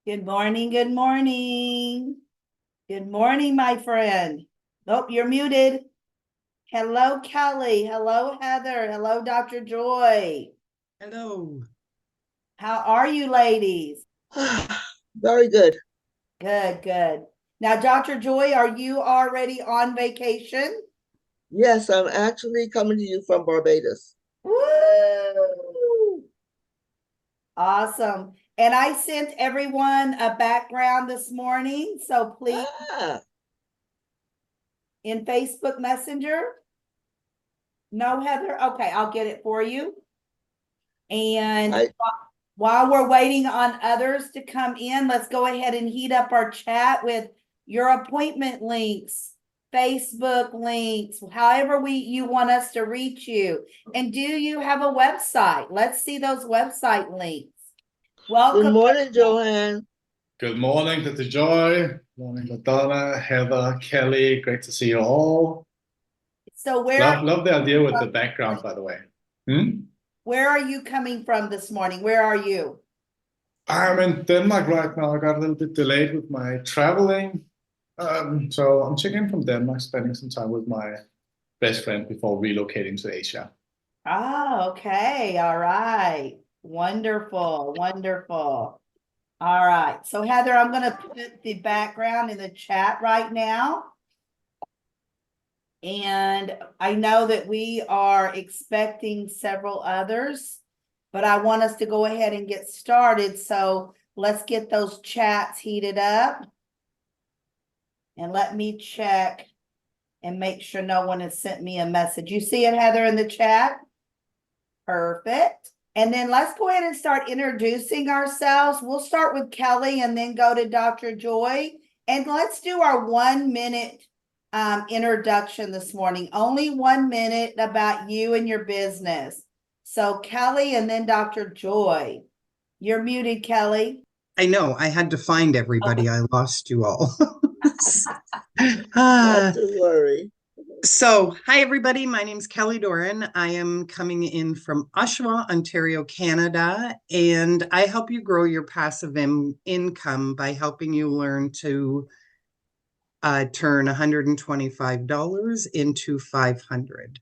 Good morning, good morning. Good morning, my friend. Oh, you're muted. Hello, Kelly. Hello, Heather. Hello, Dr. Joy. Hello. How are you, ladies? Very good. Good, good. Now, Dr. Joy, are you already on vacation? Yes, I'm actually coming to you from Barbados. Woo! Awesome. And I sent everyone a background this morning, so please, in Facebook Messenger. No, Heather? Okay, I'll get it for you. And while we're waiting on others to come in, let's go ahead and heat up our chat with your appointment links, Facebook links, however you want us to reach you. And do you have a website? Let's see those website links. Welcome. Good morning, Joanne. Good morning, Dr. Joy. Good morning, LaDonna, Heather, Kelly. Great to see you all. So where love the idea with the background, by the way. Where are you coming from this morning? Where are you? I'm in Denmark right now. I got a little bit delayed with my traveling. So I'm checking in from Denmark, spending some time with my best friend before relocating to Asia. Oh, okay. All right. Wonderful. Wonderful. All right. So Heather, I'm going to put the background in the chat right now. And I know that we are expecting several others, but I want us to go ahead and get started. So let's get those chats heated up. And let me check and make sure no one has sent me a message. You see it, Heather, in the chat? Perfect. And then let's go ahead and start introducing ourselves. We'll start with Kelly and then go to Dr. Joy. And let's do our 1 minute introduction this morning. Only 1 minute about you and your business. So Kelly and then Dr. Joy. You're muted, Kelly. I know. I had to find everybody. I lost you all. Not to worry. So, hi, everybody. My name's Kelly Doran. I am coming in from Oshawa, Ontario, Canada, and I help you grow your passive income by helping you learn to turn $125 into $500.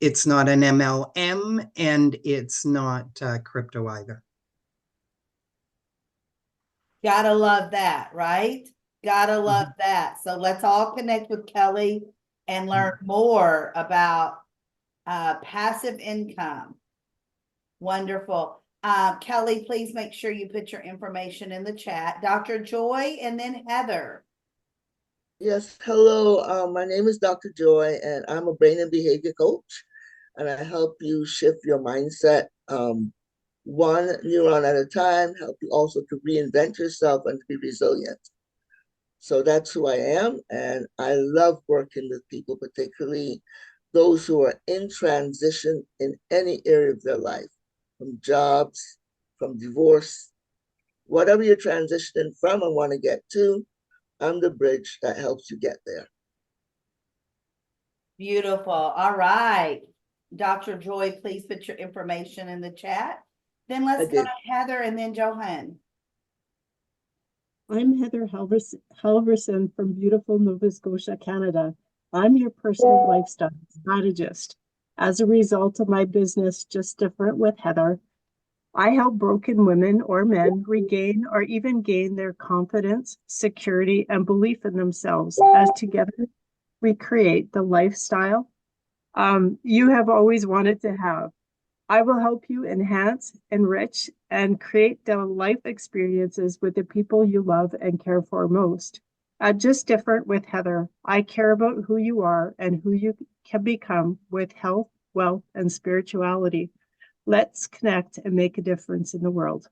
It's not an MLM, and it's not crypto either. Gotta love that, right? Gotta love that. So let's all connect with Kelly and learn more about passive income. Wonderful. Kelly, please make sure you put your information in the chat. Dr. Joy and then Heather. Yes, hello. My name is Dr. Joy, and I'm a brain and behavior coach, and I help you shift your mindset one neuron at a time, help you also to reinvent yourself and to be resilient. So that's who I am, and I love working with people, particularly those who are in transition in any area of their life, from jobs, from divorce, whatever you're transitioning from and want to get to, I'm the bridge that helps you get there. Beautiful. All right. Dr. Joy, please put your information in the chat. Then let's go to Heather and then Johan. I'm Heather Halverson from beautiful Nova Scotia, Canada. I'm your personal lifestyle strategist. As a result of my business, Just Different with Heather, I help broken women or men regain or even gain their confidence, security, and belief in themselves as together we create the lifestyle you have always wanted to have. I will help you enhance, enrich, and create the life experiences with the people you love and care for most. Just Different with Heather, I care about who you are and who you can become with health, wealth, and spirituality. Let's connect and make a difference in the world.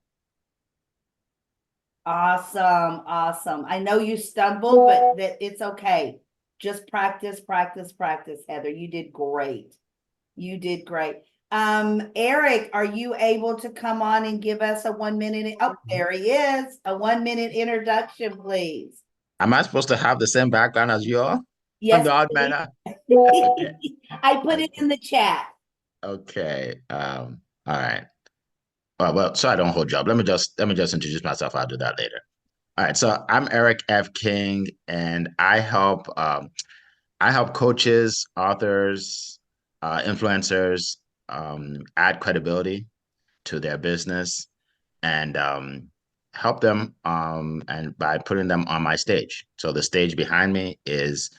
Awesome. Awesome. I know you stumbled, but it's okay. Just practice, practice, practice, Heather. You did great. You did great. Eric, are you able to come on and give us a 1 minute? Oh, there he is. A 1 minute introduction, please. Am I supposed to have the same background as you all? Yes. The odd man. Okay. I put it in the chat. Okay. All right. Well, so I don't hold you up. Let me just introduce myself. I'll do that later. All right, so I'm Eric F. King, and I help coaches, authors, influencers add credibility to their business and help them and by putting them on my stage. So the stage behind me is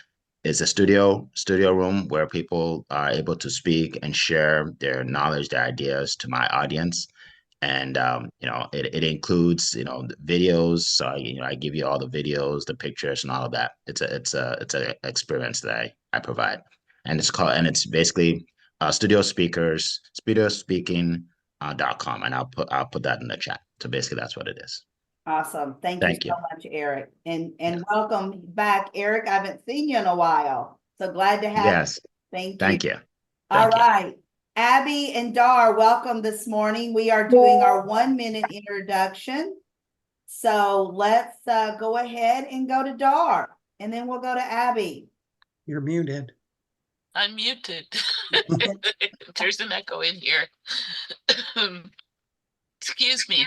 a studio room where people are able to speak and share their knowledge, their ideas to my audience. And it includes videos. So I give you all the videos, the pictures, and all of that. It's a experience that I provide, and it's basically studio speaking .com, and I'll put that in the chat. So basically, that's what it is. Awesome. Thank you Thank you. so much, Eric. And welcome back, Eric. I haven't seen you in a while. So glad to have you. Yes, Thank you. thank you. All Thank you. right. Abby and Dar, welcome this morning. We are doing our 1-minute introduction. So let's go ahead and go to Dar, and then we'll go to Abby. You're muted. I'm muted. There's an echo in here. Excuse me.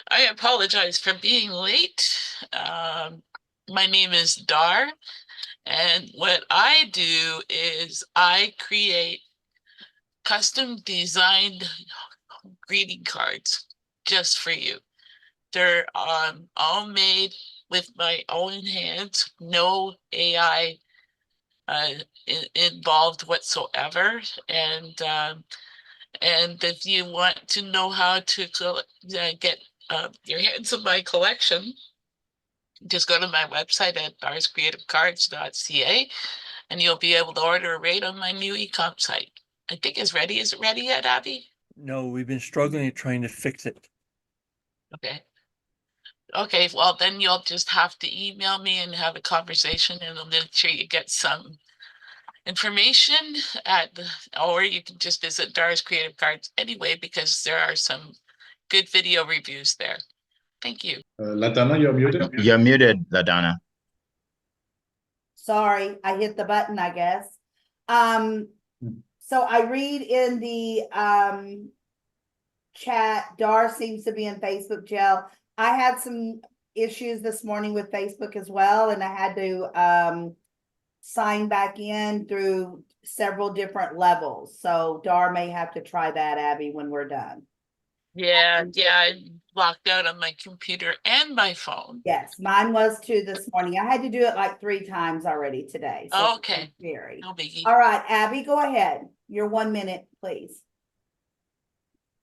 I apologize for being late. My name is Dar, and what I do is I create custom designed greeting cards just for you. They're all made with my own hands, no AI involved whatsoever. And if you want to know how to get your hands on my collection, just go to my website at darscreativecards.ca and you'll be able to order right on my new e-com site. I think it's ready. Is it ready yet, Abby? No, we've been struggling at trying to fix it. Okay. Okay, well, then you'll just have to email me and have a conversation, and I'll make sure you get some information or you can just visit Dar's Creative Cards anyway, because there are some good video reviews there. Thank you. LaDonna, you're muted. You're muted, LaDonna. Sorry, I hit the button, I guess. So I read in the chat, Dar seems to be in Facebook jail. I had some issues this morning with Facebook as well, and I had to sign back in through several different levels. So Dar may have to try that, Abby, when we're done. Yeah, I locked out on my computer and my phone. Yes, mine was too this morning. I had to do it like 3 times already today. So Okay, very. no biggie. All right, Abby, go ahead. Your 1 minute, please.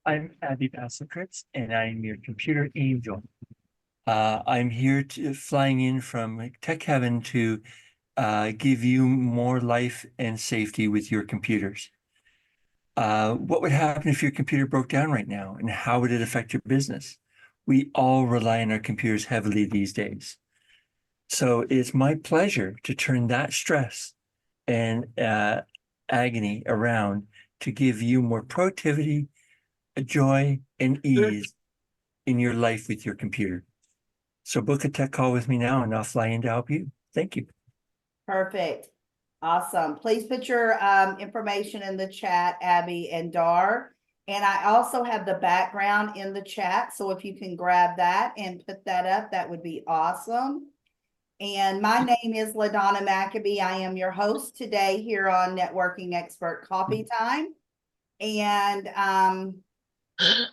I'm Abby Bassakritz, and I'm your computer angel. I'm here flying in from tech heaven to give you more life and safety with your computers. What would happen if your computer broke down right now, and how would it affect your business? We all rely on our computers heavily these days. So it's my pleasure to turn that stress and agony around to give you more productivity, joy, and ease in your life with your computer. So book a tech call with me now, and I'll fly in to help you. Thank you. Perfect. Awesome. Please put your information in the chat, Abby and Dar. And I also have the background in the chat. So if you can grab that and put that up, that would be awesome. And my name is LaDonna McAbee. I am your host today here on Networking Expert Coffee Time. And I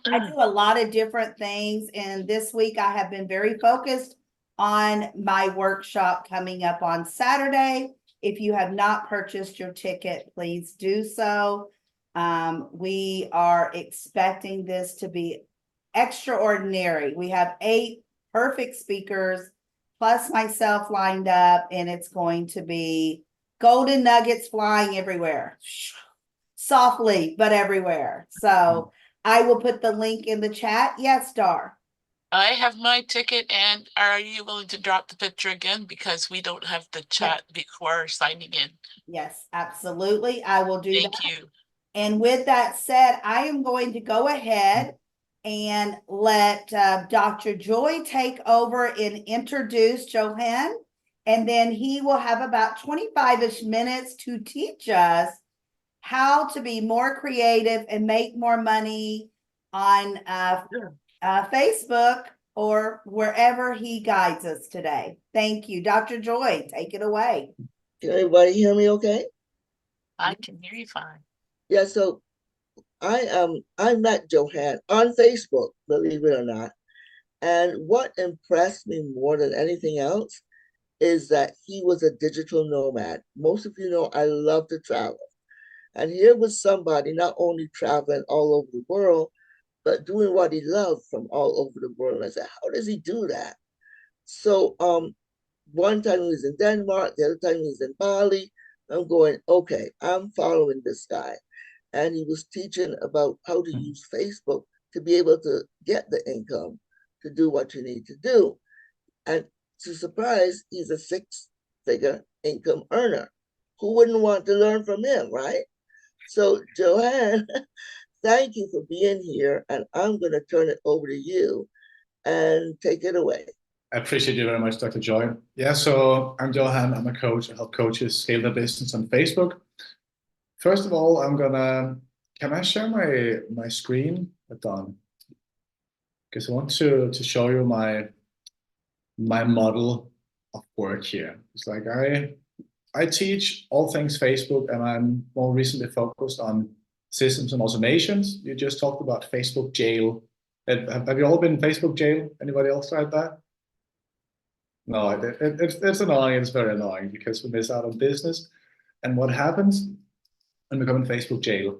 do a lot of different things. And this week I have been very focused on my workshop coming up on Saturday. If you have not purchased your ticket, please do so. We are expecting this to be extraordinary. We have 8 perfect speakers plus myself lined up, and it's going to be golden nuggets flying everywhere. Softly, but everywhere. So I will put the link in the chat. Yes, Dar. I have my ticket, and are you willing to drop the picture again, because we don't have the chat before signing in? Yes, absolutely. I will do that. Thank you. And with that said, I am going to go ahead and let Dr. Joy take over and introduce Johan. And then he will have about 25-ish minutes to teach us how to be more creative and make more money on Facebook or wherever he guides us today. Thank you. Dr. Joy, take it away. Can everybody hear me okay? I can hear you fine. Yeah, so I met Johan on Facebook, believe it or not. And what impressed me more than anything else is that he was a digital nomad. Most of you know I love to travel. And here was somebody not only traveling all over the world, but doing what he loved from all over the world. And I said, how does he do that? So one time he was in Denmark, the other time he was in Bali. I'm going, okay, I'm following this guy. And he was teaching about how to use Facebook to be able to get the income to do what you need to do. And to surprise, he's a six-figure income earner. Who wouldn't want to learn from him, right? So Johan, thank you for being here. And I'm going to turn it over to you and take it away. I appreciate you very much, Dr. Joy. Yeah, so I'm Johan. I'm a coach. I help coaches scale their business on Facebook. First of all, can I share my screen, Don? Because I want to show you my model of work here. It's like I teach all things Facebook, and I'm more recently focused on systems and automations. You just talked about Facebook jail. Have you all been in Facebook jail? Anybody else tried that? No, it's annoying. It's very annoying because we miss out on business. And what happens when we come in Facebook jail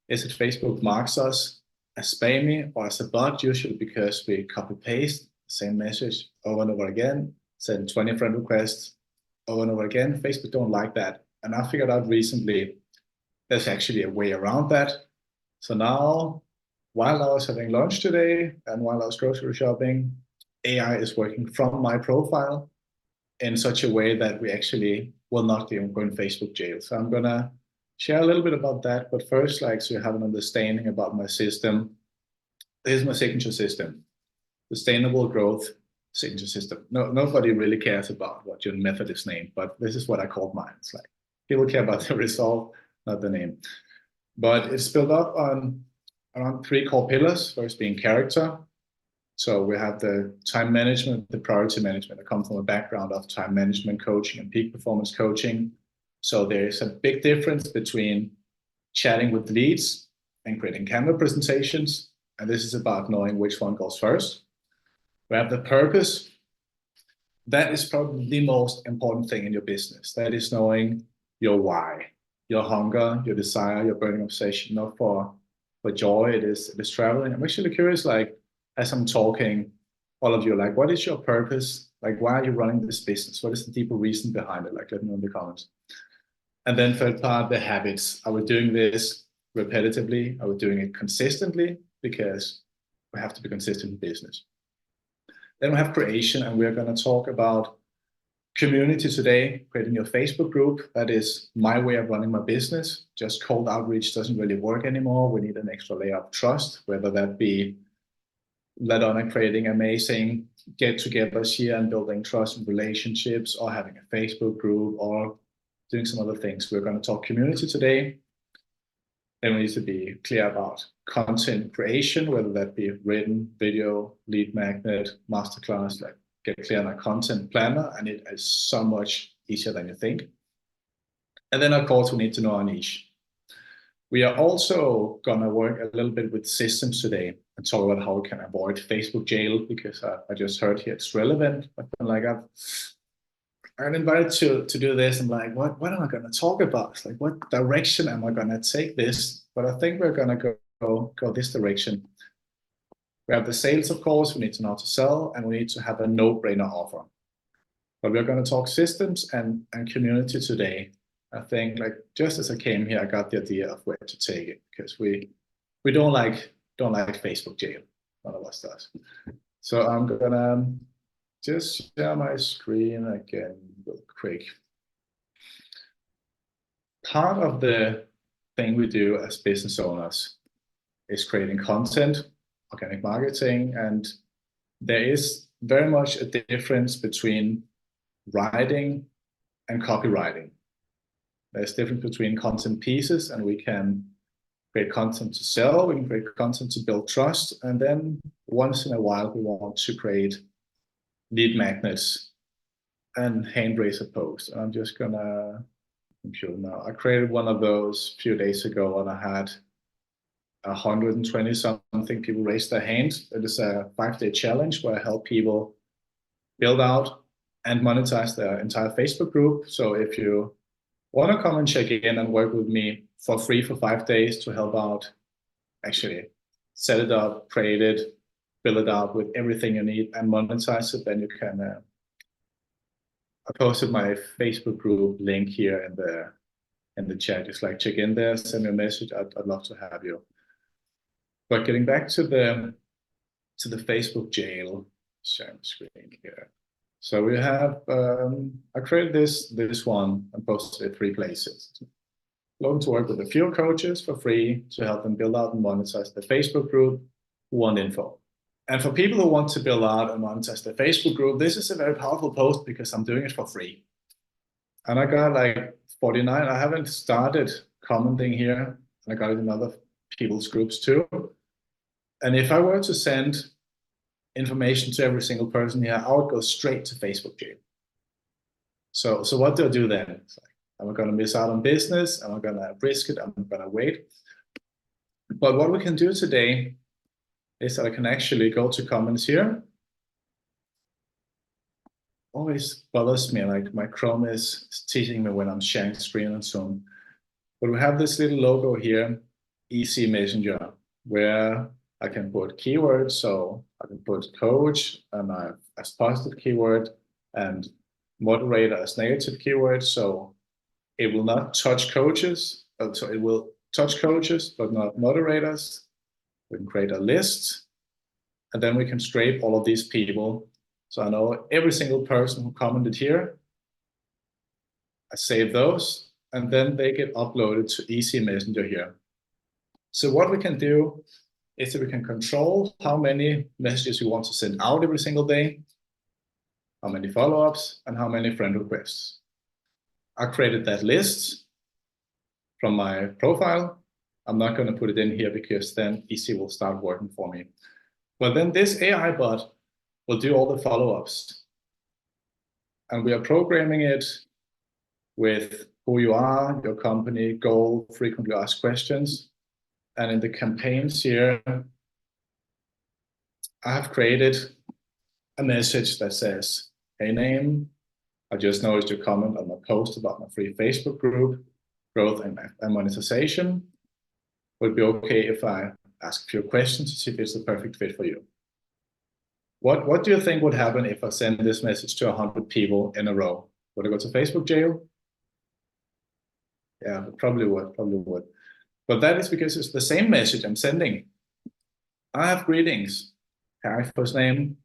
is that Facebook marks us as spammy or as a bot, usually because we copy paste the same message over and over again, send 20 friend requests over and over again. Facebook don't like that. And I figured out recently there's actually a way around that. So now, while I was having lunch today and while I was grocery shopping, AI is working from my profile in such a way that we actually will not go in Facebook jail. So I'm gonna share a little bit about that, but first, so you have an understanding about my system. Here's my signature system, sustainable growth signature system. Nobody really cares about what your method is named, but this is what I called mine. It's like people care about the result, not the name. But it's built up on around 3 core pillars. First being character. So we have the time management, the priority management. I come from a background of time management coaching and peak performance coaching. So there's a big difference between chatting with leads and creating Canva presentations. And this is about knowing which one goes first. We have the purpose. That is probably the most important thing in your business. That is knowing your why, your hunger, your desire, your burning obsession, not for joy. It is traveling. I'm actually curious, as I'm talking, all of you, what is your purpose? Why are you running this business? What is the deeper reason behind it? Let me know in the comments. And then third part, the habits. Are we doing this repetitively? Are we doing it consistently? Because we have to be consistent in business. Then we have creation, and we're going to talk about community today, creating your Facebook group. That is my way of running my business. Just cold outreach doesn't really work anymore. We need an extra layer of trust, whether that be LaDonna creating amazing get-togethers here and building trust and relationships, or having a Facebook group, or doing some other things. We're going to talk community today. Then we need to be clear about content creation, whether that be written, video, lead magnet, masterclass. Get clear on a content planner, and it is so much easier than you think. And then, of course, we need to know our niche. We are also going to work a little bit with systems today and talk about how we can avoid Facebook jail, because I just heard here it's relevant. I'm invited to do this. I'm like, what am I going to talk about? What direction am I going to take this? But I think we're going to go this direction. We have the sales, of course. We need to know how to sell, and we need to have a no-brainer offer. But we're going to talk systems and community today. I think, just as I came here, I got the idea of where to take it, because we don't like Facebook jail. None of us does. So I'm gonna just share my screen again real quick. Part of the thing we do as business owners is creating content, organic marketing, and there is very much a difference between writing and copywriting. There's difference between content pieces, and we can create content to sell, we can create content to build trust, and then once in a while we want to create lead magnets and hand raiser posts. I'm just gonna compute now. I created one of those a few days ago, and I had 120 something people raise their hands. It is a 5-day challenge where I help people build out and monetize their entire Facebook group. So if you want to come and check in and work with me for free for 5 days to help out, actually set it up, create it, build it out with everything you need and monetize it, then you can, I posted my Facebook group link here in the chat. Just like check in there, send me a message. I'd love to have you. But getting back to the Facebook jail, sharing screen here. So we have, I created this one and posted it 3 places. Looking to work with a few coaches for free to help them build out and monetize the Facebook group who want info. And for people who want to build out and monetize the Facebook group, this is a very powerful post because I'm doing it for free. And I got like 49. I haven't started commenting here. I got it in other people's groups too. And if I were to send information to every single person here, I would go straight to Facebook jail. So what do I do then? It's like, am I going to miss out on business? Am I going to risk it? Am I going to wait? But what we can do today is that I can actually go to comments here. Always bothers me, like my Chrome is teasing me when I'm sharing screen on Zoom. But we have this little logo here, EC Messenger, where I can put keywords. So I can put coach and as positive keyword and moderator as negative keyword. So it will not touch coaches. So it will touch coaches, but not moderators. We can create a list, and then we can scrape all of these people. So I know every single person who commented here. I save those, and then they get uploaded to EC Messenger here. So what we can do is that we can control how many messages we want to send out every single day, how many follow-ups, and how many friend requests. I created that list from my profile. I'm not going to put it in here because then EC will start working for me. But then this AI bot will do all the follow-ups. And we are programming it with who you are, your company, goal, frequently asked questions. And in the campaigns here, I have created a message that says, hey name, I just noticed your comment on my post about my free Facebook group, growth and monetization. Would it be okay if I ask a few questions to see if it's the perfect fit for you? What do you think would happen if I send this message to 100 people in a row? Would I go to Facebook jail? Yeah, probably would. But that is because it's the same message I'm sending. I have greetings. Hi, first name.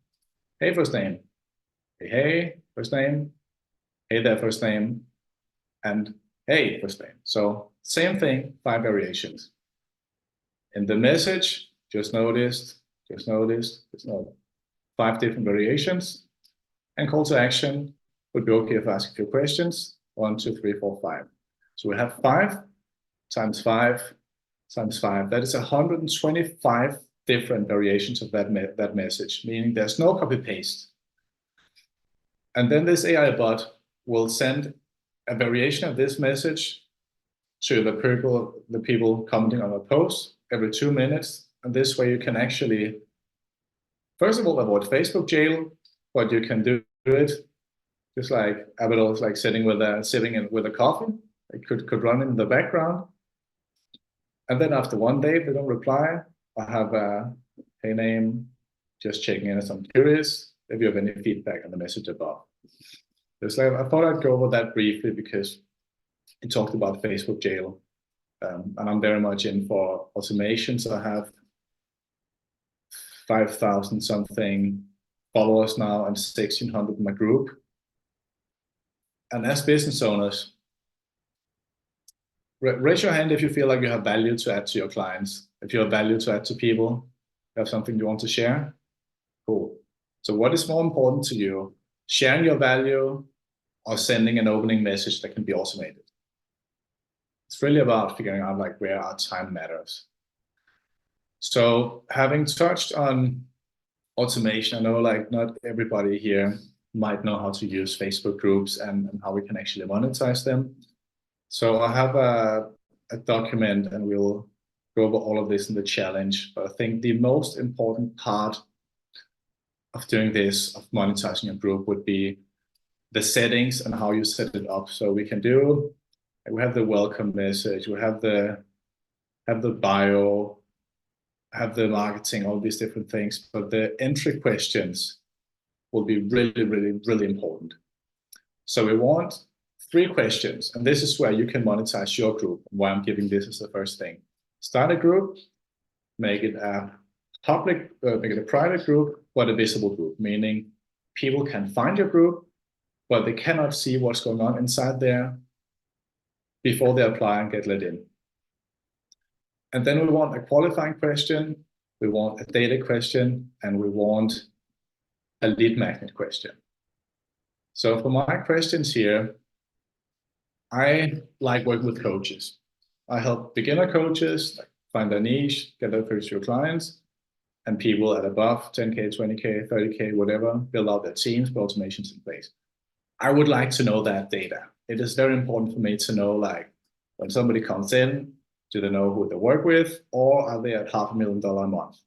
Hey, first name. Hey, first name. Hey there, first name. And hey, first name. So same thing, 5 variations. In the message, just noticed, 5 different variations. And call to action would be okay if I ask a few questions. 1, 2, 3, 4, 5. So we have 5 times 5 times 5. That is 125 different variations of that message, meaning there's no copy paste. And then this AI bot will send a variation of this message to the people commenting on a post every 2 minutes. And this way you can actually, first of all, avoid Facebook jail, but you can do it just like Abidal is like sitting with a coffee. It could run in the background. And then after 1 day, if they don't reply, I have a hey name, just checking in as I'm curious if you have any feedback on the message above. Like, I thought I'd go over that briefly because it talked about Facebook jail. And I'm very much in for automation. So I have 5,000 something followers now and 1,600 in my group. And as business owners, raise your hand if you feel like you have value to add to your clients. If you have value to add to people, you have something you want to share. Cool. So what is more important to you? Sharing your value or sending an opening message that can be automated? it's really about figuring out like where our time matters. So having touched on automation, I know like not everybody here might know how to use Facebook groups and how we can actually monetize them. So I have a document and we'll go over all of this in the challenge. But I think the most important part of doing this, of monetizing a group, would be the settings and how you set it up. So we have the welcome message, we have the bio, have the marketing, all these different things, but the entry questions will be really, really, really important. So we want 3 questions, and this is where you can monetize your group. Why I'm giving this as the first thing. Start a group, make it a public, make it a private group, but a visible group, meaning people can find your group, but they cannot see what's going on inside there before they apply and get let in. And then we want a qualifying question, we want a data question, and we want a lead magnet question. So for my questions here, I like working with coaches. I help beginner coaches like find their niche, get their first few clients, and people at above 10K, 20K, 30K, whatever, build out their teams, put automations in place. I would like to know that data. It is very important for me to know, like, when somebody comes in, do they know who they work with, or are they at $500,000 a month?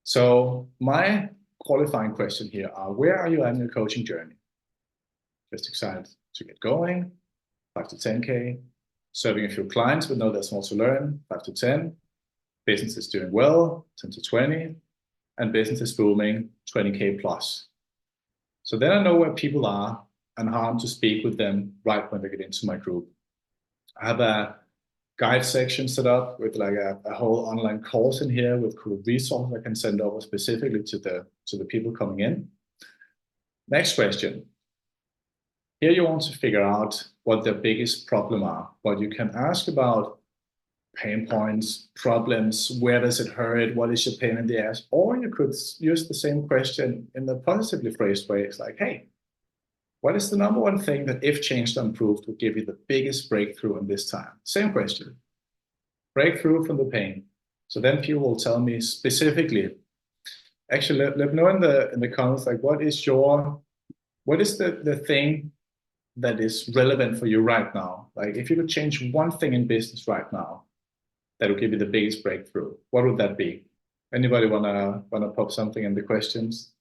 So my qualifying question here are, where are you at in your coaching journey? Just excited to get going, 5 to 10K, serving a few clients, but know there's more to learn, 5 to 10, business is doing well, 10 to 20, and business is booming, 20K plus. So then I know where people are and how to speak with them right when they get into my group. I have a guide section set up with like a whole online course in here with cool resources I can send over specifically to the people coming in. Next question. Here you want to figure out what their biggest problem are, but you can ask about pain points, problems, where does it hurt, what is your pain in the ass, or you could use the same question in the positively phrased way. It's like, hey, what is the number one thing that if changed or improved would give you the biggest breakthrough in this time? Same question. Breakthrough from the pain. So then people will tell me specifically, actually let me know in the comments, like what is the thing that is relevant for you right now? Like if you could change one thing in business right now that would give you the biggest breakthrough, what would that be? Anybody wanna pop something in the questions,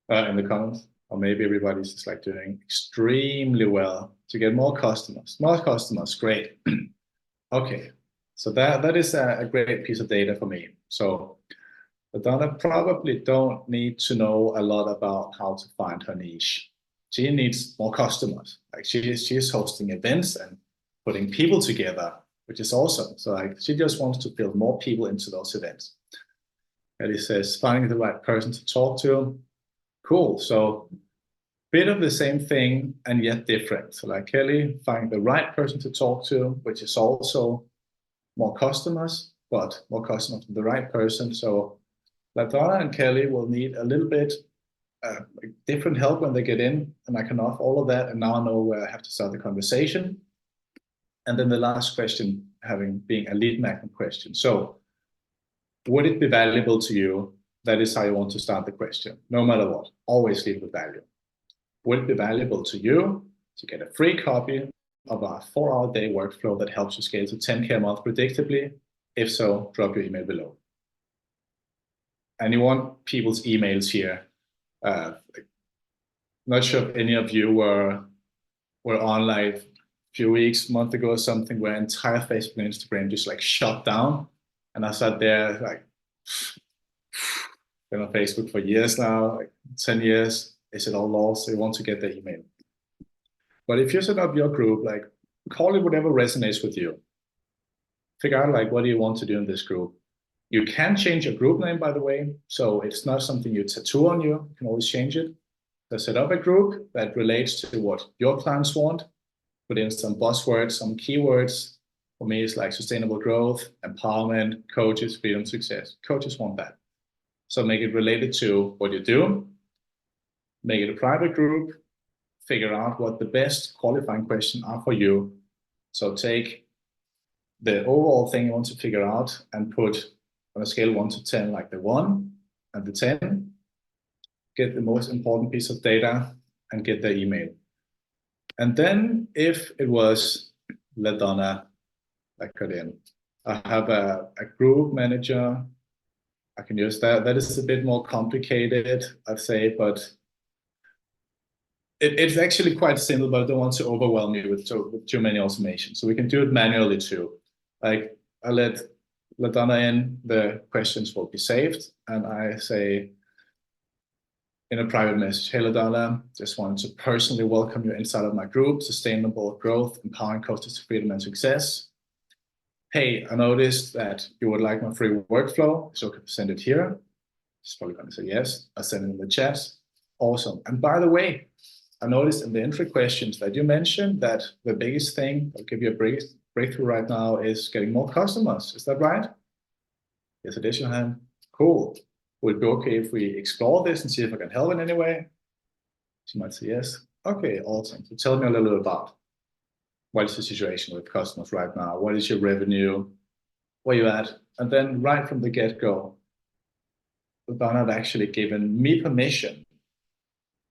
in the comments? Or maybe everybody's just like doing extremely well to get more customers. More customers, great. Okay, so that is a great piece of data for me. So LaDonna probably don't need to know a lot about how to find her niche. She needs more customers. Like she's hosting events and putting people together, which is awesome. So like she just wants to build more people into those events. Ellie says, finding the right person to talk to. Cool. So bit of the same thing and yet different. So like Kelly, finding the right person to talk to, which is also more customers, but more customers from the right person. So LaDonna and Kelly will need a little bit different help when they get in, and I can offer all of that. And now I know where I have to start the conversation. And then the last question being a lead magnet question. So would it be valuable to you? That is how you want to start the question, no matter what. Always lead with value. Would it be valuable to you to get a free copy of our 4-hour day workflow that helps you scale to 10K a month predictably? If so, drop your email below. And you want people's emails here. Not sure if any of you were on like a few weeks, month ago or something, where entire Facebook and Instagram just like shut down. And I sat there like, been on Facebook for years now, like 10 years. Is it all lost? So you want to get the email. But if you set up your group, like call it whatever resonates with you. Figure out like what do you want to do in this group. You can change your group name, by the way. So it's not something you tattoo on you. You can always change it. So set up a group that relates to what your clients want. Put in some buzzwords, some keywords. For me, it's like sustainable growth, empowerment, coaches, freedom, success. Coaches want that. So make it related to what you do. Make it a private group. Figure out what the best qualifying questions are for you. So take the overall thing you want to figure out and put on a scale 1 to 10, like the 1 and the 10, get the most important piece of data and get their email. And then if it was LaDonna that got in, I have a group manager. I can use that. That is a bit more complicated, I'd say, but it's actually quite simple, but I don't want to overwhelm you with too many automations. So we can do it manually too. Like I let LaDonna in, the questions will be saved, and I say in a private message, hey LaDonna, just wanted to personally welcome you inside of my group, Sustainable Growth, Empowering Coaches to Freedom and Success. Hey, I noticed that you would like my free workflow, so I can send it here. She's probably going to say yes. I'll send it in the chat. Awesome. And by the way, I noticed in the entry questions that you mentioned that the biggest thing, I'll give you a breakthrough right now, is getting more customers. Is that right? Yes, it is, Johan. Cool. Would it be okay if we explore this and see if I can help in any way? She might say yes. Okay, awesome. So tell me a little bit about what is the situation with customers right now? What is your revenue? Where you at? And then right from the get-go, LaDonna had actually given me permission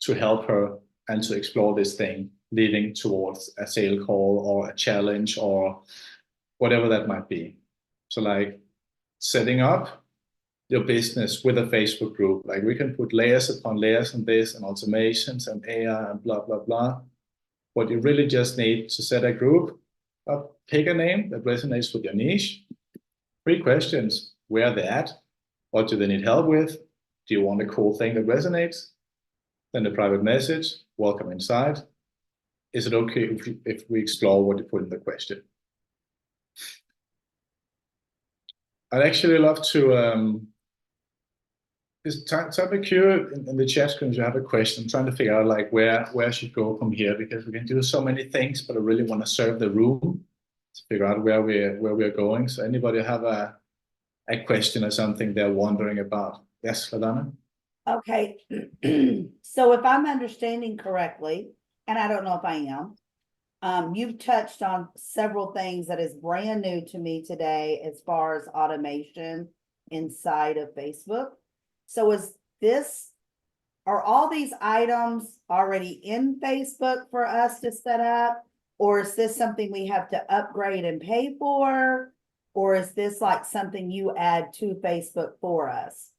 to help her and to explore this thing leading towards a sale call or a challenge or whatever that might be. So like setting up your business with a Facebook group, like we can put layers upon layers on this and automations and AI and blah, blah, blah. What you really just need to set a group up, pick a name that resonates with your niche. 3 questions: where are they at? What do they need help with? Do you want a cool thing that resonates? Then the private message, welcome inside. Is it okay if we explore what you put in the question? I'd actually love to just type a Q in the chat screen if you have a question. I'm trying to figure out like where I should go from here, because we can do so many things, but I really want to serve the room to figure out where we're going. So anybody have a question or something they're wondering about? Yes, LaDonna? Okay, so if I'm understanding correctly, and I don't know if I am, you've touched on several things that is brand new to me today as far as automation inside of Facebook. So are all these items already in Facebook for us to set up? Or is this something we have to upgrade and pay for? Or is this like something you add to Facebook for us?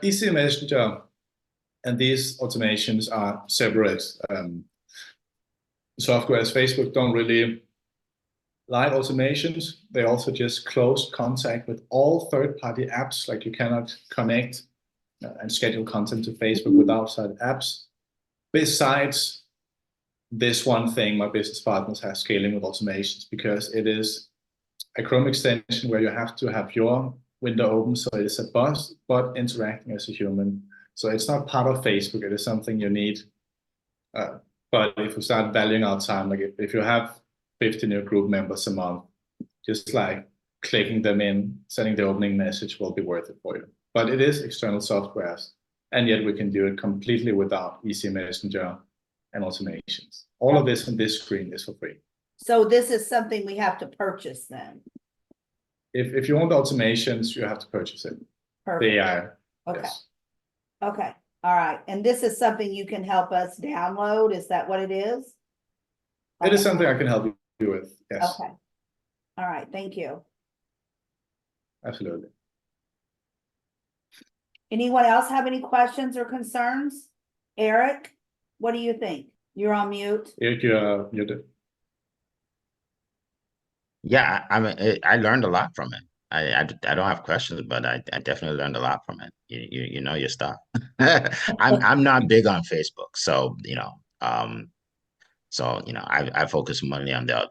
Easy Messenger and these automations are separate software, as Facebook don't really like automations. They also just close contact with all third-party apps. Like you cannot connect and schedule content to Facebook with outside apps. Besides this one thing, my business partners have scaling with automations, because it is a Chrome extension where you have to have your window open, so it's a bot interacting as a human. So it's not part of Facebook. It is something you need. But if we start valuing our time, like if you have 50 new group members a month, just like clicking them in, sending the opening message will be worth it for you. But it is external software, and yet we can do it completely without Easy Messenger and automations. All of this on this screen is for free. So this is something we have to purchase then? If you want the automations, you have to purchase it. Perfect. The AI. Okay. Yes. Okay, all right. And this is something you can help us download? Is that what it is? It is something I can help you with. Yes. Okay. All right, thank you. Absolutely. Anyone else have any questions or concerns? Eric, what do you think? You're on mute. Eric, you're muted. Yeah, I mean, I learned a lot from it. I don't have questions, but I definitely learned a lot from it. You know your stuff. I'm not big on Facebook, so I focus mainly on the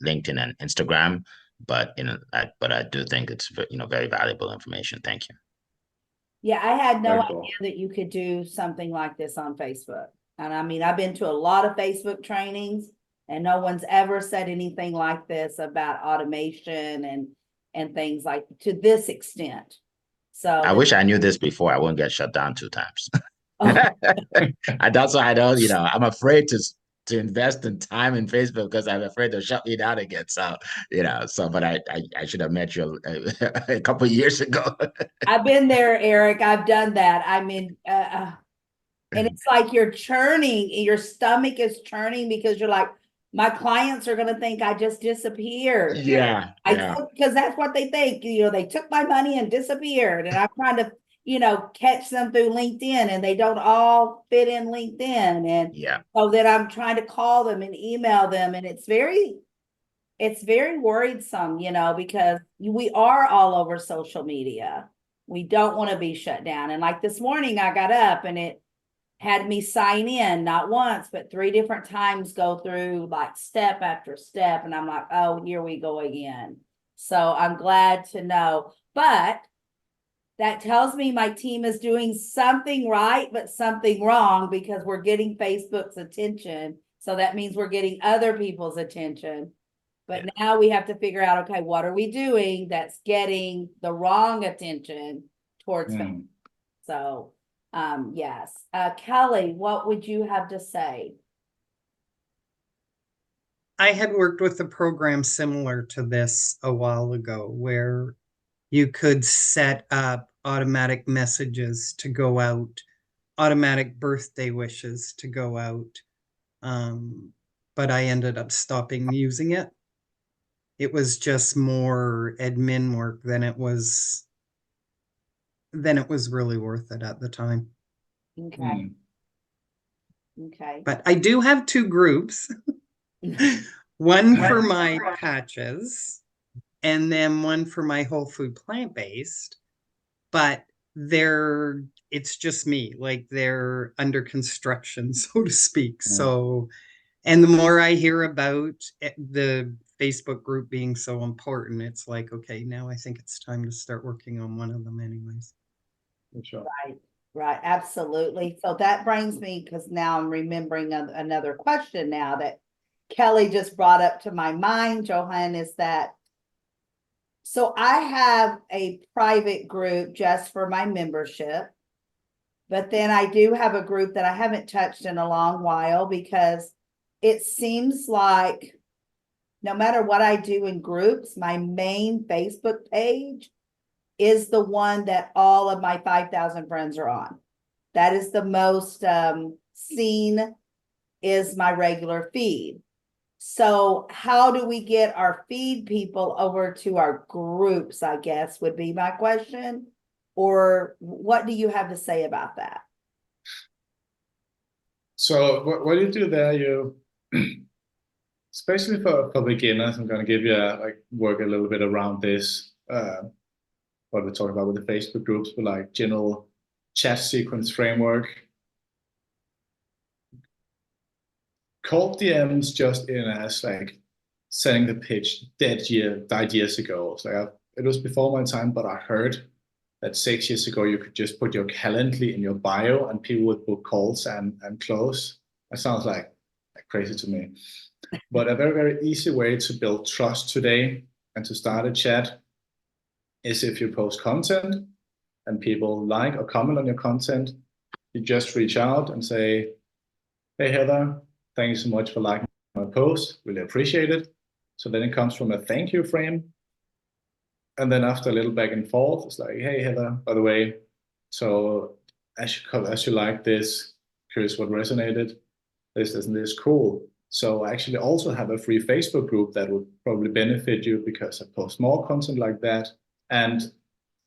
LinkedIn and Instagram, but I do think it's very valuable information. Thank you. Yeah, I had no Very idea cool. that you could do something like this on Facebook. And I mean, I've been to a lot of Facebook trainings and no one's ever said anything like this about automation and things like to this extent. So I wish I knew this before. I wouldn't get shut down 2 times. Oh. That's why I don't, I'm afraid to to invest in time in Facebook because I'm afraid they'll shut me down again. So, but I should have met you a couple of years ago. I've been there, Eric. I've done that. I mean, and it's like you're churning, your stomach is churning because you're like, my clients are gonna think I just disappeared. Yeah. Because that's what they think. They took my money and disappeared, and I'm trying to, catch them through LinkedIn, and they don't all fit in LinkedIn, and so that I'm trying to call them and email them, and it's very worrisome, because we are all over social media. We don't want to be shut down. And like this morning, I got up and it had me sign in, not once, but 3 different times, go through like step after step. And I'm like, oh, here we go again. So I'm glad to know. But that tells me my team is doing something right, but something wrong, because we're getting Facebook's attention. So that means we're getting other people's attention. But now we have to figure out, okay, what are we doing that's getting the wrong attention towards them? So, yes. Kelly, what would you have to say? I had worked with a program similar to this a while ago where you could set up automatic messages to go out, automatic birthday wishes to go out. But I ended up stopping using it. It was just more admin work than it was really worth it at the time. Okay. Okay. But I do have 2 groups. One for my patches and then one for my whole food plant-based. But it's just me, like they're under construction, so to speak. So, and the more I hear about the Facebook group being so important, it's like, okay, now I think it's time to start working on one of them anyways. Sure. Right, absolutely. So that brings me, because now I'm remembering another question now that Kelly just brought up to my mind, Johan, is that, so I have a private group just for my membership, but then I do have a group that I haven't touched in a long while, because it seems like no matter what I do in groups, my main Facebook page is the one that all of my 5,000 friends are on. That is the most seen, is my regular feed. So how do we get our feed people over to our groups, I guess, would be my question. Or what do you have to say about that? So what you do there, you especially for beginners, I'm going to give you work a little bit around this. What we're talking about with the Facebook groups, but like general chat sequence framework. Cold DMs just in as like setting the pitch died years ago. So it was before my time, but I heard that 6 years ago you could just put your Calendly in your bio and people would book calls and close. That sounds like crazy to me. But a very, very easy way to build trust today and to start a chat is if you post content and people like or comment on your content, you just reach out and say, hey, Heather, thank you so much for liking my post. Really appreciate it. So then it comes from a thank you frame. And then after a little back and forth, it's like, hey, Heather, by the way, so as you like this, curious what resonated, this isn't this cool. So I actually also have a free Facebook group that would probably benefit you because I post more content like that and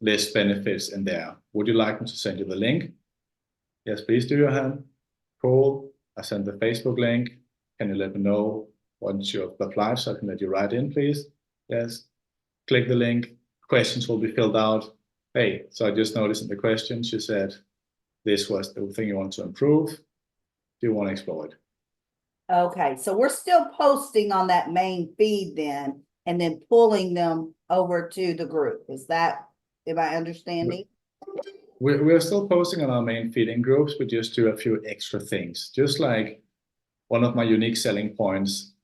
list benefits in there. Would you like me to send you the link? Yes, please do, Johan. Cool. I send the Facebook link. Can you let me know once you have applied so I can let you write in, please? Yes. Click the link. Questions will be filled out. Hey, so I just noticed in the questions you said this was the thing you want to improve. Do you want to explore it? Okay, so we're still posting on that main feed then, and then pulling them over to the group. Is that, am I understanding? We're still posting on our main feed in groups, but just do a few extra things. Just like one of my unique selling points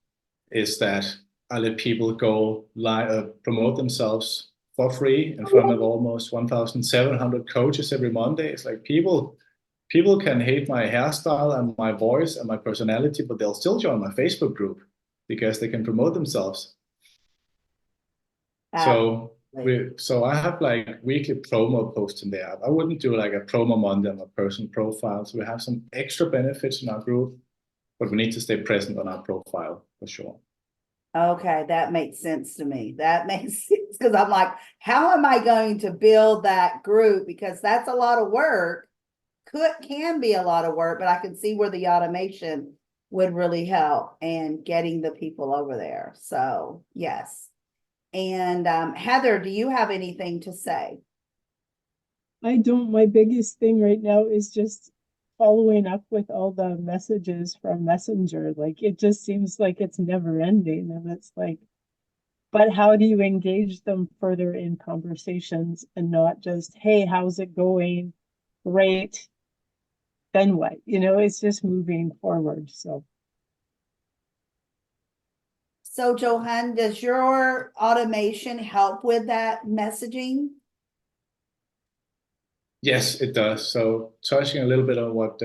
is that I let people go live, promote themselves for free in front of almost 1,700 coaches every Monday. It's like people people can hate my hairstyle and my voice and my personality, but they'll still join my Facebook group because they can promote themselves. So I have like weekly promo posts in there. I wouldn't do like a promo Monday on my personal profile. So we have some extra benefits in our group, but we need to stay present on our profile for sure. Okay, that makes sense to me. That makes sense because I'm like, how am I going to build that group? Because that's a lot of work. Can be a lot of work, but I can see where the automation would really help and getting the people over there. So yes. And Heather, do you have anything to say? I don't. My biggest thing right now is just following up with all the messages from Messenger. Like it just seems like it's never ending. And it's like, but how do you engage them further in conversations and not just, hey, how's it going? Great. Then what? You know, it's just moving forward. So Johan, does your automation help with that messaging? Yes, it does. So touching a little bit on what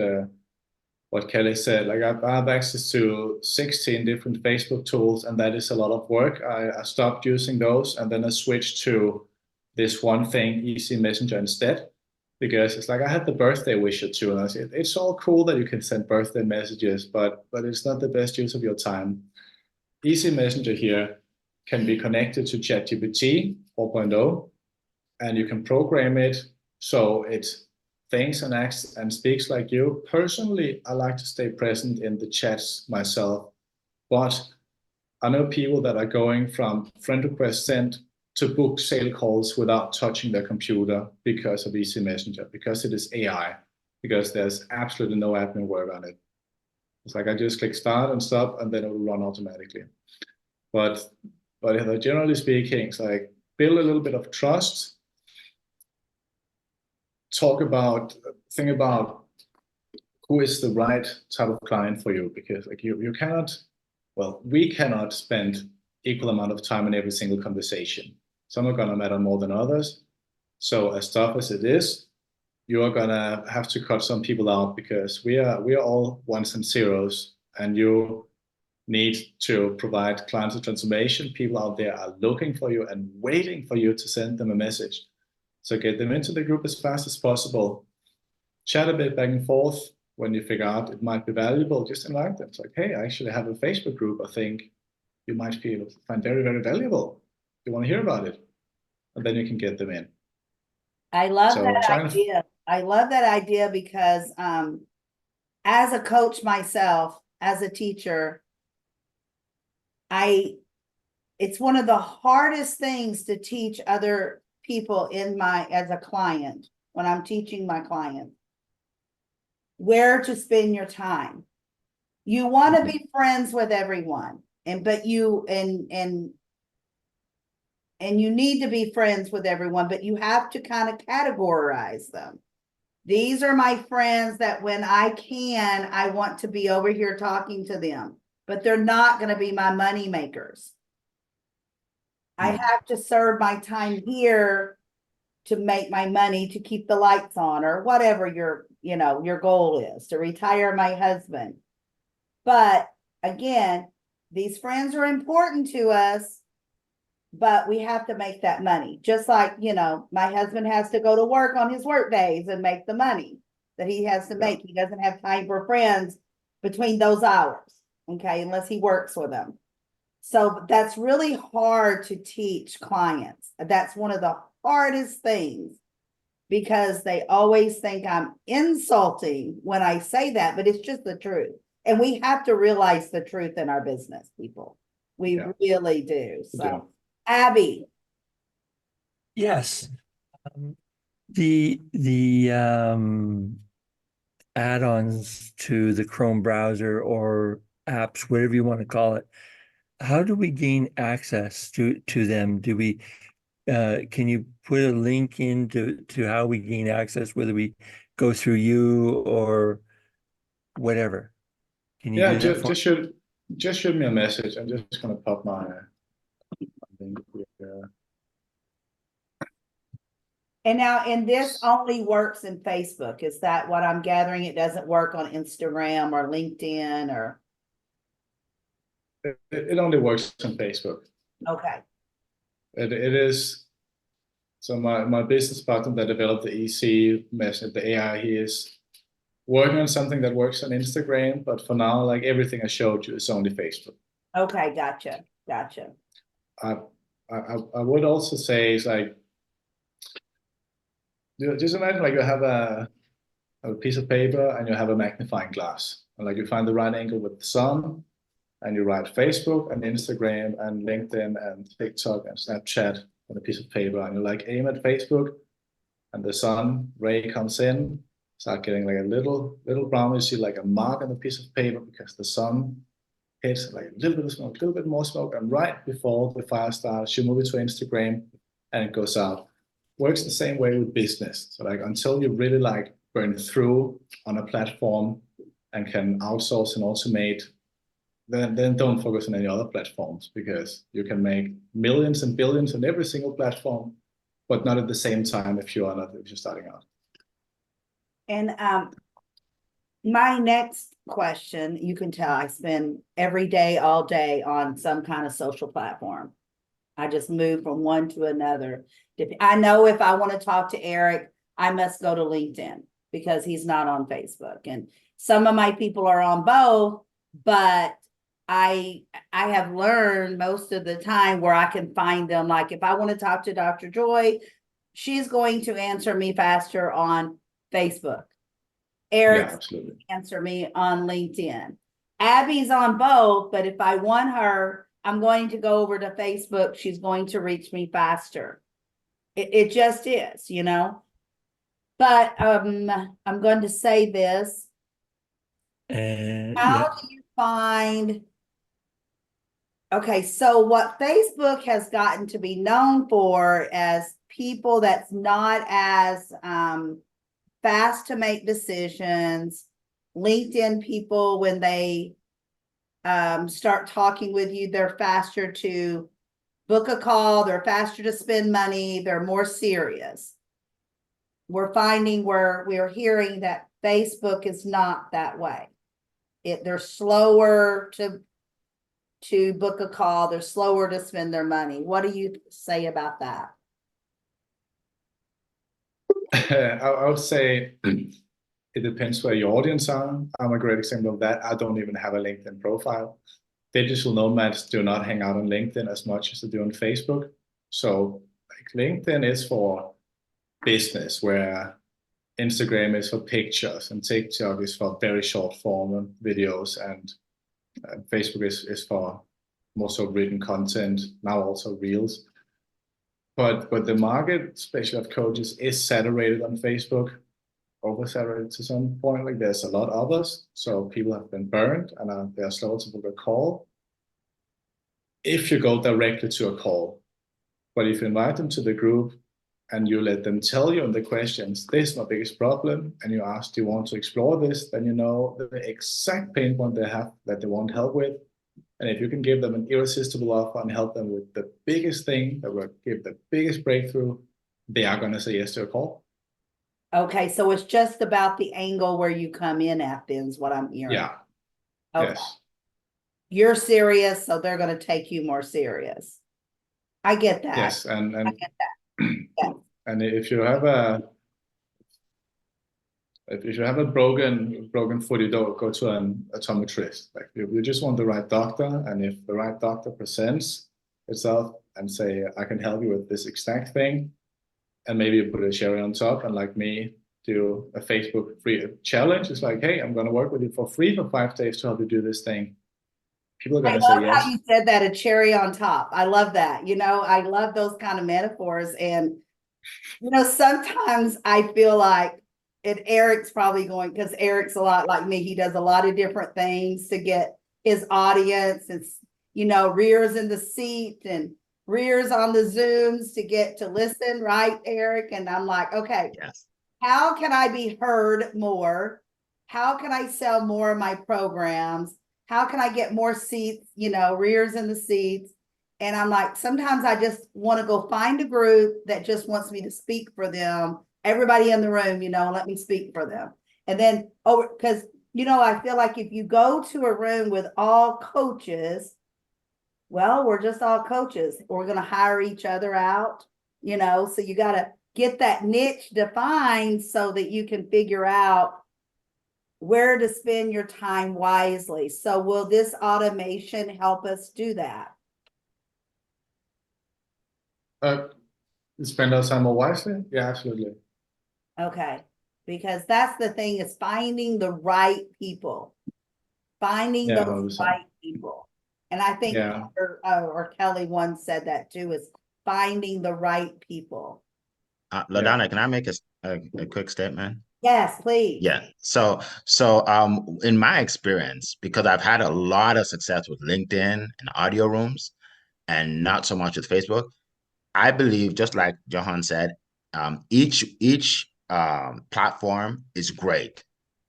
Kelly said, like I have access to 16 different Facebook tools, and that is a lot of work. I stopped using those, and then I switched to this one thing, Easy Messenger instead, because it's like I had the birthday wisher too, and I said it's all cool that you can send birthday messages, but it's not the best use of your time. Easy Messenger here can be connected to ChatGPT 4.0, and you can program it so it thinks and acts and speaks like you. Personally, I like to stay present in the chats myself, but I know people that are going from friend request sent to book sale calls without touching their computer because of Easy Messenger, because it is AI, because there's absolutely no admin work on it. It's like I just click start and stop, and then it will run automatically. But generally speaking, it's like build a little bit of trust. Think about who is the right type of client for you, because like you cannot, well, we cannot spend equal amount of time in every single conversation. Some are gonna matter more than others. So as tough as it is, you are gonna have to cut some people out because we are all ones and zeros, and you need to provide clients of transformation. People out there are looking for you and waiting for you to send them a message. So get them into the group as fast as possible. Chat a bit back and forth. When you figure out it might be valuable, just invite them. It's like, hey, I actually have a Facebook group I think you might find very, very valuable. You want to hear about it? And then you can get them in. I love that idea. I love that idea because as a coach myself, as a teacher, it's one of the hardest things to teach other people as a client, when I'm teaching my client, where to spend your time. You want to be friends with everyone, but you need to be friends with everyone, but you have to kind of categorize them. These are my friends that when I can, I want to be over here talking to them, but they're not going to be my money makers. I have to serve my time here to make my money, to keep the lights on, or whatever your goal is, to retire my husband. But again, these friends are important to us, but we have to make that money. Just like, my husband has to go to work on his work days and make the money that he has to make. He doesn't have time for friends between those hours, okay, unless he works with them. So that's really hard to teach clients. That's one of the hardest things, because they always think I'm insulting when I say that, but it's just the truth. And we have to realize the truth in our business, people. We really do. So, Abby. Yes. The add-ons to the Chrome browser or apps, whatever you want to call it, how do we gain access to them? Do we can you put a link into how we gain access, whether we go through you or whatever? Can you do that just shoot me a message. I'm just gonna pop my link here. And now, and this only works in Facebook. Is that what I'm gathering? It doesn't work on Instagram or LinkedIn or, It only works on Facebook. okay, It is. So my business partner that developed the EC message, the AI, he is working on something that works on Instagram, but for now, like everything I showed you is only Facebook. okay, gotcha. I would also say it's like, just imagine like you have a piece of paper and you have a magnifying glass, and like you find the right angle with the sun, and you write Facebook and Instagram and LinkedIn and TikTok and Snapchat on a piece of paper, and you like aim at Facebook, and the sun ray comes in, start getting like a little brown. You see like a mark on the piece of paper because the sun hits like a little bit of smoke, a little bit more smoke, and right before the fire starts, you move it to Instagram and it goes out. Works the same way with business. So like until you really like burn through on a platform and can outsource and automate, then don't focus on any other platforms, because you can make millions and billions on every single platform, but not at the same time if you're starting out. And my next question, you can tell I spend every day, all day on some kind of social platform. I just move from one to another. I know if I want to talk to Eric, I must go to LinkedIn because he's not on Facebook. And some of my people are on both, but I have learned most of the time where I can find them. Like if I want to talk to Dr. Joy, she's going to answer me faster on Facebook. Eric answer me on LinkedIn. Abby's on both, but if I want her, I'm going to go over to Facebook. She's going to reach me faster. It just is, you know. But I'm going to say this. How do you find? Okay, so what Facebook has gotten to be known for as people that's not as fast to make decisions. LinkedIn people, when they start talking with you, they're faster to book a call, they're faster to spend money, they're more serious. We're finding we're hearing that Facebook is not that way. They're slower to book a call, they're slower to spend their money. What do you say about that? I would say it depends where your audience are. I'm a great example of that. I don't even have a LinkedIn profile. Digital nomads do not hang out on LinkedIn as much as they do on Facebook. So like LinkedIn is for business, where Instagram is for pictures and TikTok is for very short form videos, and Facebook is for more so written content, now also reels. But the market, especially of coaches, is saturated on Facebook, oversaturated to some point. Like there's a lot of us, so people have been burned and they're slow to book a call. If you go directly to a call, but if you invite them to the group and you let them tell you in the questions, this is my biggest problem, and you ask, do you want to explore this? Then you know the exact pain point they have that they want help with. And if you can give them an irresistible offer and help them with the biggest thing that will give the biggest breakthrough, they are going to say yes to a call. Okay, so it's just about the angle where you come in at, then is what I'm hearing. Yeah. Okay. Yes. You're serious, so they're going to take you more serious. I get that. Yes, and I get that. Yeah. And if you have a broken foot, you don't go to an optometrist. Like you just want the right doctor, and if the right doctor presents itself and say, I can help you with this exact thing, and maybe you put a cherry on top, and like me, do a Facebook free challenge. It's like, hey, I'm going to work with you for free for 5 days to help you do this thing. People are going to say yes. How you said that, a cherry on top. I love that. You know, I love those kind of metaphors. And, you know, sometimes I feel like, and Eric's probably going, because Eric's a lot like me. He does a lot of different things to get his audience. It's, you know, rears in the seat and rears on the Zooms to get to listen, right, Eric? And I'm like, okay, Yes. How can I be heard more? How can I sell more of my programs? How can I get more seats, you know, rears in the seats? And I'm like, sometimes I just want to go find a group that just wants me to speak for them. Everybody in the room, let me speak for them. And then, because, I feel like if you go to a room with all coaches, well, we're just all coaches. We're going to hire each other out, so you got to get that niche defined so that you can figure out where to spend your time wisely. So will this automation help us do that? Spend our time more wisely? Yeah, absolutely. Okay, because that's the thing, is finding the right people. Finding Yeah, those 100%. right people. And I think Yeah. or Kelly once said that too, is finding the right people. LaDonna, can I make a quick statement? Yes, please. Yeah. So in my experience, because I've had a lot of success with LinkedIn and audio rooms and not so much with Facebook, I believe, just like Johan said, each platform is great.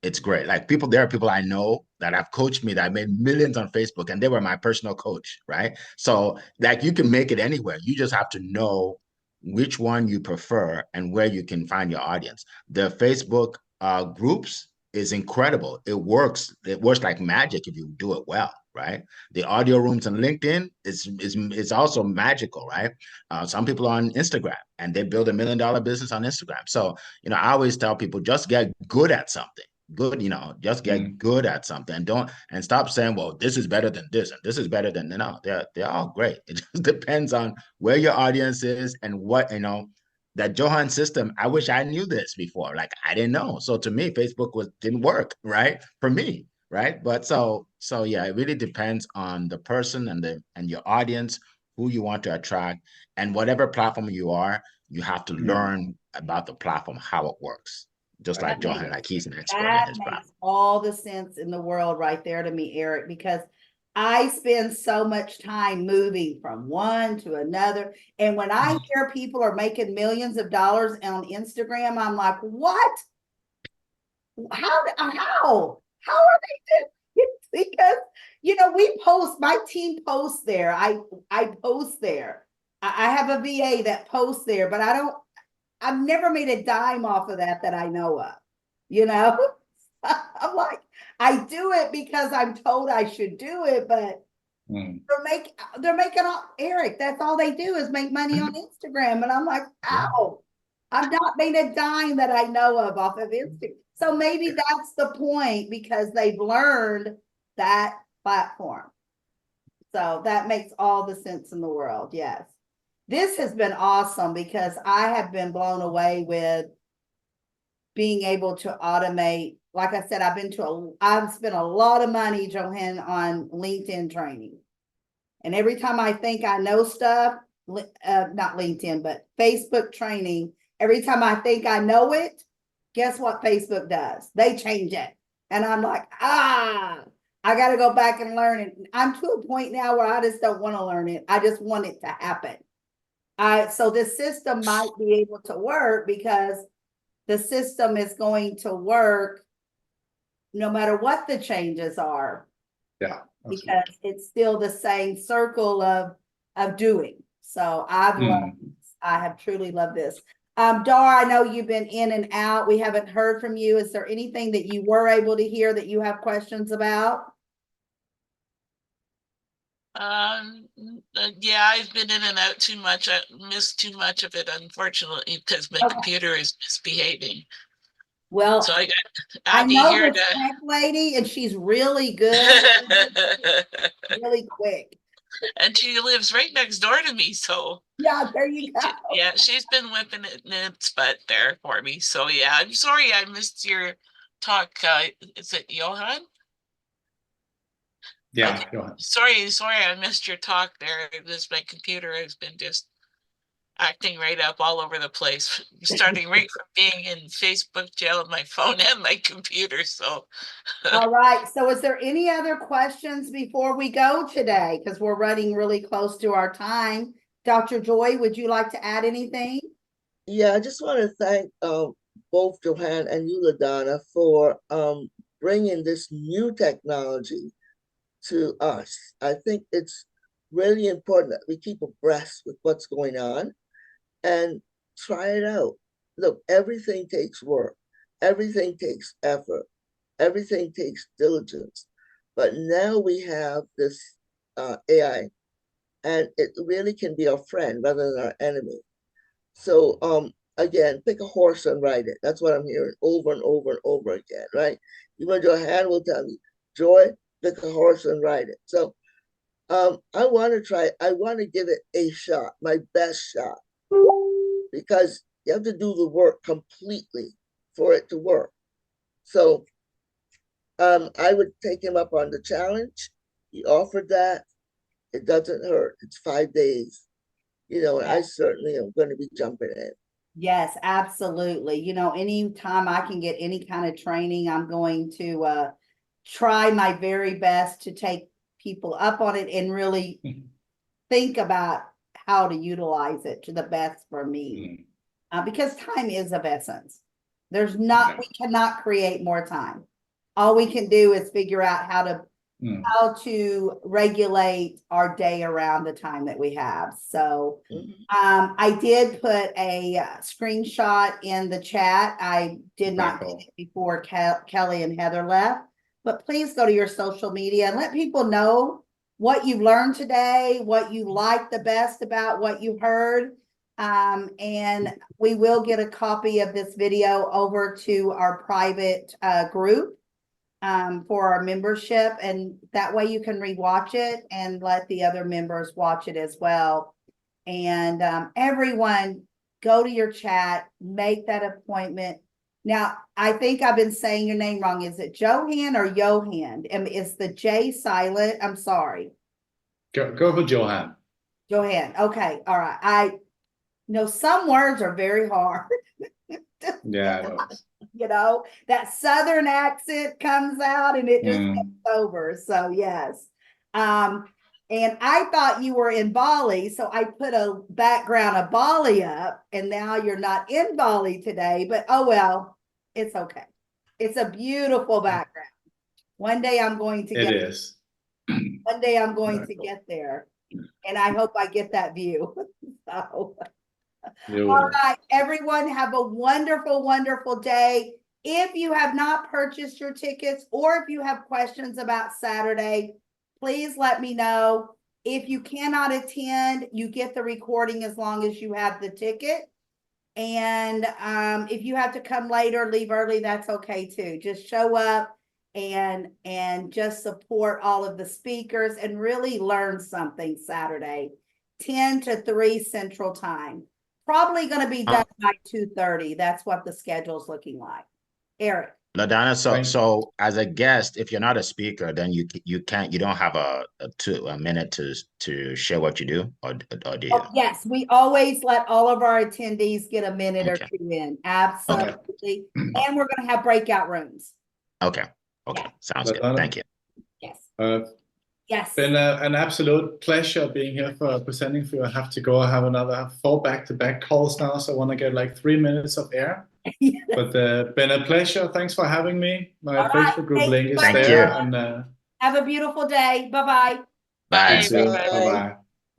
It's great. Like there are people I know that have coached me that made millions on Facebook, and they were my personal coach, right? So like you can make it anywhere. You just have to know which one you prefer and where you can find your audience. The Facebook groups is incredible. It works. It works like magic if you do it well, right? The audio rooms on LinkedIn is also magical, right? Some people are on Instagram and they build $1 million business on Instagram. So, I always tell people just get good at something. Just get good at something, and stop saying, well, this is better than this and this is better than, no, they're all great. It just depends on where your audience is and what, that Johan system. I wish I knew this before. Like I didn't know. So to me, Facebook didn't work, right? For me, right? But so yeah, it really depends on the person and your audience, who you want to attract, and whatever platform you are, you have to learn about the platform, how it works. Just like Johan, like he's an expert in That his makes platform. all the sense in the world right there to me, Eric, because I spend so much time moving from one to another. And when I hear people are making millions of dollars on Instagram, I'm like, what? How are they doing? Because we post, my team posts there. I post there. I have a VA that posts there, but I've never made a dime off of that I know of. I'm like, I do it because I'm told I should do it, but they're making all, Eric, that's all they do is make money on Instagram. And I'm like, ow, I've not made a dime that I know of off of Instagram. So maybe that's the point, because they've learned that platform. So that makes all the sense in the world. Yes. This has been awesome because I have been blown away with being able to automate. Like I said, I've spent a lot of money, Johan, on LinkedIn training. And every time I think I know stuff, not LinkedIn, but Facebook training, every time I think I know it, guess what Facebook does? They change it. And I'm like, I got to go back and learn it. I'm to a point now where I just don't want to learn it. I just want it to happen. So this system might be able to work because the system is going to work no matter what the changes are. Yeah. Because it's still the same circle of doing. So I have truly loved this. Dar, I know you've been in and out. We haven't heard from you. Is there anything that you were able to hear that you have questions about? Yeah, I've been in and out too much. I missed too much of it, unfortunately, because my computer is misbehaving. Well, so I got I Abby know here this tech lady, and she's really good, really quick. and she lives right next door to me, so yeah, there you go. Yeah, she's been whipping it in its butt there for me. So yeah, I'm sorry I missed your talk. Is it Johan? Yeah, Okay. Johan. Sorry, I missed your talk there. My computer has been just acting right up all over the place, starting right from being in Facebook jail on my phone and my computer. So all right. So is there any other questions before we go today? Because we're running really close to our time. Dr. Joy, would you like to add anything? Yeah, I just want to thank both Johan and you, LaDonna, for bringing this new technology to us. I think it's really important that we keep abreast with what's going on and try it out. Look, everything takes work, everything takes effort, everything takes diligence. But now we have this AI, and it really can be our friend rather than our enemy. So again, pick a horse and ride it. That's what I'm hearing over and over and over again, right? Even Johann will tell me, Joy, pick a horse and ride it. So I want to try, I want to give it a shot, my best shot, because you have to do the work completely for it to work. So I would take him up on the challenge. He offered that. It doesn't hurt. It's 5 days. You know, and I certainly am going to be jumping in. Yes, absolutely. You know, anytime I can get any kind of training, I'm going to try my very best to take people up on it and really think about how to utilize it to the best for me. Because time is of essence. We cannot create more time. All we can do is figure out how to regulate our day around the time that we have. So I did put a screenshot in the chat. I did not get it before Kelly and Heather left, but please go to your social media and let people know what you learned today, what you liked the best about what you heard. And we will get a copy of this video over to our private group for our membership, and that way you can rewatch it and let the other members watch it as well. And everyone, go to your chat, make that appointment. Now, I think I've been saying your name wrong. Is it Johan or Johan? Is the J silent? I'm sorry. Go for Johan. Johan. Okay. All right. I know some words are very hard. Yeah. You know, that Southern accent comes out and it just gets over. So yes. And I thought you were in Bali, so I put a background of Bali up, and now you're not in Bali today, but oh well, it's okay. It's a beautiful background. One day I'm going to get it is. One day I'm going to get there, and I hope I get that view. So all right, everyone, have a wonderful, wonderful day. If you have not purchased your tickets or if you have questions about Saturday, please let me know. If you cannot attend, you get the recording as long as you have the ticket. And if you have to come later, leave early, that's okay too. Just show up and just support all of the speakers and really learn something Saturday, 10 to 3 Central Time. Probably going to be done by 2:30. That's what the schedule's looking like. Eric. LaDonna, so as a guest, if you're not a speaker, then you don't have a minute to share what you do, or do you? Oh, yes, we always let all of our attendees get a minute or two in. Absolutely. And we're going to have breakout rooms. Okay. Sounds good. Thank you. Yes. Yes. Been an absolute pleasure being here for presenting for you. I have to go. I have another 4 back-to-back calls now, so I want to get like 3 minutes of air. Yes. But been a pleasure. Thanks for having me. My Facebook group link is there. And have a beautiful day. Bye-bye. Bye. Bye.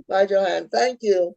Bye, Johan. Thank you.